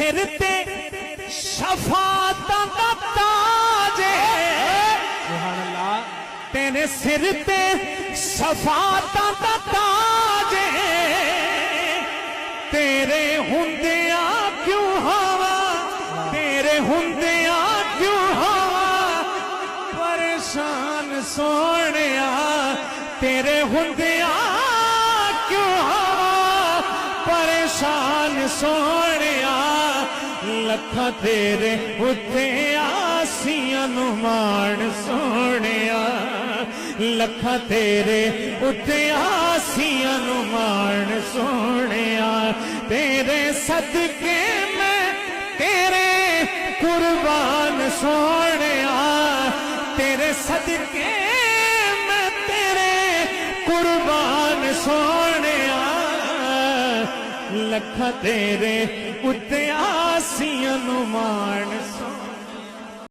سر تے شفاعتاں دا تاج سبحان اللہ تیرے سر تے شفاعتاں دا تاج تیرے ہوندیاں کیوں ہوا تیرے ہوندیاں کیوں ہوا پریشان سونیا تیرے ہوندیاں کیوں ہوا پریشان سونیا لکھاں تیرے اتے آسیاں نو مان سونیا لکھاں تیرے اتے آسیاں نو مان سونیا تیرے صدقے میں تیرے قربان سونیا تیرے صدقے میں تیرے قربان سونیا لکھاں تیرے اتے آسیاں نو مان